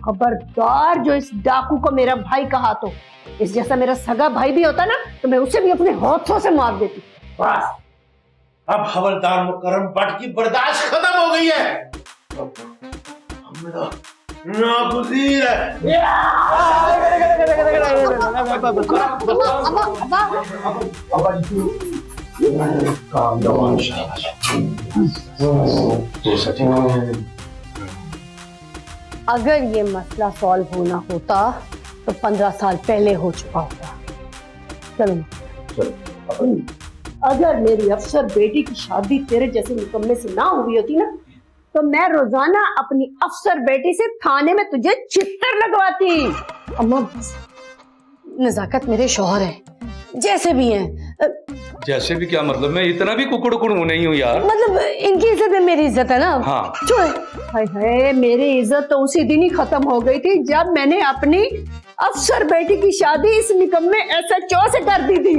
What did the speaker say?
खबरदार जो इस डाकू को मेरा भाई कहा तो इस जैसा मेरा सगा भाई भी होता ना तो मैं उसे भी अपने हाथों से मार देती। बस अब हवलदार मुकर्रम भट्ट की बर्दाश्त खत्म हो गई है। हमने तो नागुज़ीर है। अगर ये मसला सॉल्व होना होता तो 15 साल पहले हो चुका होता। चलो अगर मेरी अफसर बेटी की शादी तेरे जैसे निकम्मे से ना हुई होती ना तो मैं रोजाना अपनी अफसर बेटी से थाने में तुझे चित्तर लगवाती। अम्मा नजाकत मेरे शौहर हैं जैसे भी हैं। जैसे भी क्या मतलब, मैं इतना भी कुकड़ नहीं हूँ यार। मतलब इनकी इज्जत में मेरी इज्जत है ना। हाँ चुप। हाय हाय मेरी इज्जत तो उसी दिन ही खत्म हो गई थी जब मैंने अपनी अफसर बेटी की शादी इस निकम्मे SHO से कर दी थी।